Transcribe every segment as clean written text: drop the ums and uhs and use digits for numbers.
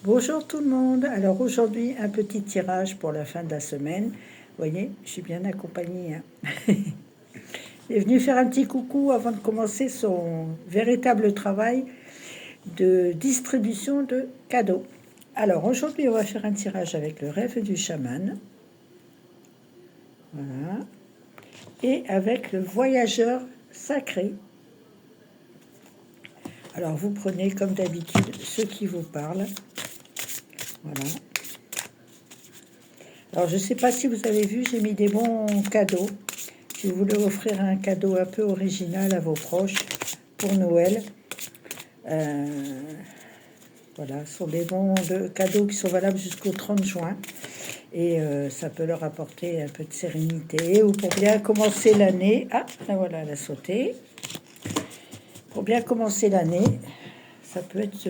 Bonjour tout le monde. Alors aujourd'hui, un petit tirage pour la fin de la semaine. Vous voyez, je suis bien accompagnée, hein. Il est venu faire un petit coucou avant de commencer son véritable travail de distribution de cadeaux. Alors aujourd'hui, on va faire un tirage avec le rêve du chaman. Voilà. Et avec le voyageur sacré. Alors vous prenez comme d'habitude ce qui vous parle. Voilà. Alors je ne sais pas si vous avez vu, j'ai mis des bons cadeaux. Si vous voulez offrir un cadeau un peu original à vos proches pour Noël, voilà, ce sont des bons cadeaux qui sont valables jusqu'au 30 juin. Et ça peut leur apporter un peu de sérénité. Ou pour bien commencer l'année... Ah, là voilà, elle a sauté. Pour bien commencer l'année, ça peut être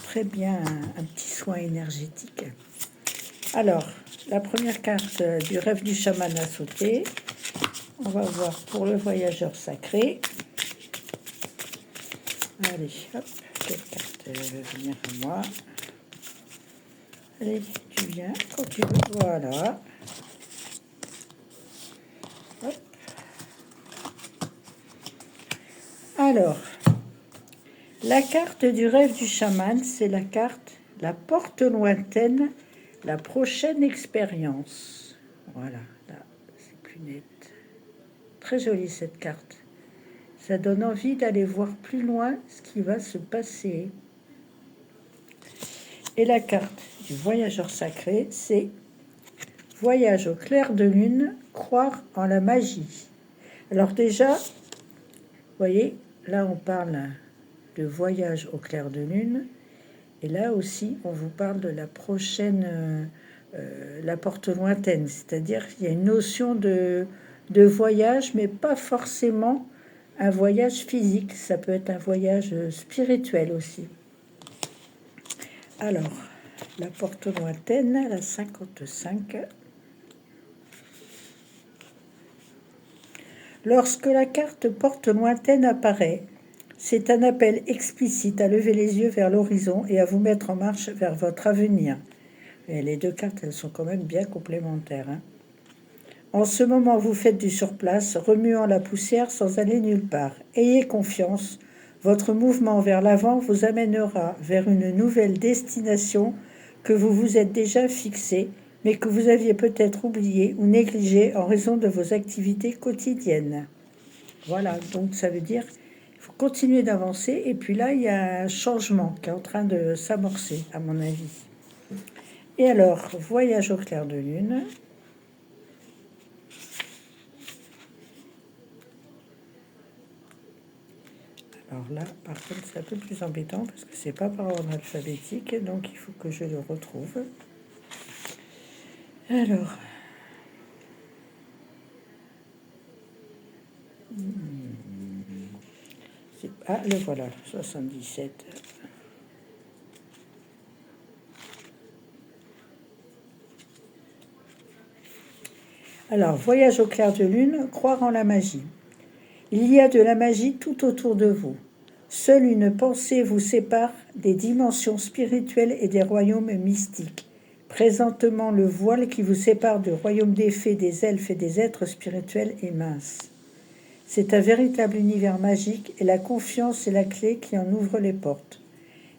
très bien un petit soin énergétique. Alors, la première carte du rêve du chaman a sauté. On va voir pour le voyageur sacré. Allez, hop, quelle carte va venir à moi? Allez, tu viens quand tu veux. Voilà. Hop. Alors, la carte du rêve du chaman, c'est la carte la porte lointaine, la prochaine expérience. Voilà, là, c'est plus net. Très jolie cette carte. Ça donne envie d'aller voir plus loin ce qui va se passer. Et la carte du voyageur sacré, c'est voyage au clair de lune, croire en la magie. Alors déjà, vous voyez, là on parle de voyage au clair de lune, et là aussi on vous parle de la prochaine, la porte lointaine, c'est-à-dire qu'il y a une notion de voyage, mais pas forcément un voyage physique, ça peut être un voyage spirituel aussi. Alors, la porte lointaine, la 55. Lorsque la carte porte lointaine apparaît, c'est un appel explicite à lever les yeux vers l'horizon et à vous mettre en marche vers votre avenir. Et les deux cartes, elles sont quand même bien complémentaires, hein. En ce moment, vous faites du surplace, remuant la poussière sans aller nulle part. Ayez confiance, votre mouvement vers l'avant vous amènera vers une nouvelle destination que vous vous êtes déjà fixée, mais que vous aviez peut-être oubliée ou négligée en raison de vos activités quotidiennes. Voilà, donc ça veut dire qu'il faut continuer d'avancer. Et puis là, il y a un changement qui est en train de s'amorcer, à mon avis. Et alors, voyage au clair de lune. Alors là, par contre, c'est un peu plus embêtant parce que c'est pas par ordre alphabétique, donc il faut que je le retrouve. Alors, ah, le voilà, 77. Alors, voyage au clair de lune, croire en la magie. Il y a de la magie tout autour de vous. Seule une pensée vous sépare des dimensions spirituelles et des royaumes mystiques. Présentement, le voile qui vous sépare du royaume des fées, des elfes et des êtres spirituels est mince. C'est un véritable univers magique et la confiance est la clé qui en ouvre les portes.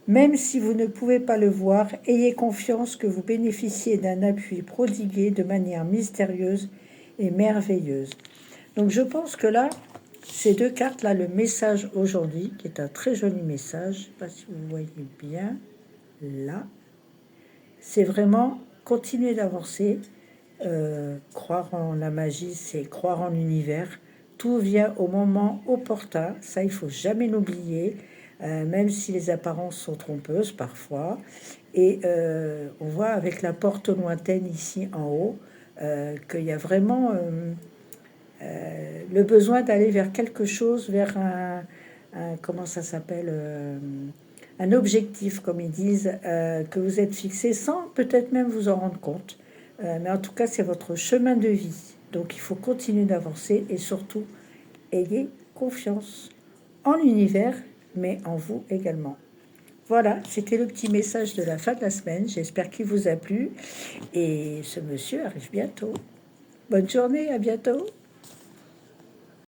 Même si vous ne pouvez pas le voir, ayez confiance que vous bénéficiez d'un appui prodigué de manière mystérieuse et merveilleuse. Donc je pense que là, ces deux cartes-là, le message aujourd'hui, qui est un très joli message, je ne sais pas si vous voyez bien, là, c'est vraiment continuer d'avancer. Croire en la magie, c'est croire en l'univers. Tout vient au moment opportun, ça il faut jamais l'oublier, même si les apparences sont trompeuses parfois. Et on voit avec la porte lointaine ici en haut qu'il y a vraiment le besoin d'aller vers quelque chose, vers comment ça s'appelle, un objectif, comme ils disent, que vous êtes fixé sans peut-être même vous en rendre compte. Mais en tout cas, c'est votre chemin de vie. Donc, il faut continuer d'avancer et surtout, ayez confiance en l'univers, mais en vous également. Voilà, c'était le petit message de la fin de la semaine. J'espère qu'il vous a plu. Et ce monsieur arrive bientôt. Bonne journée, à bientôt.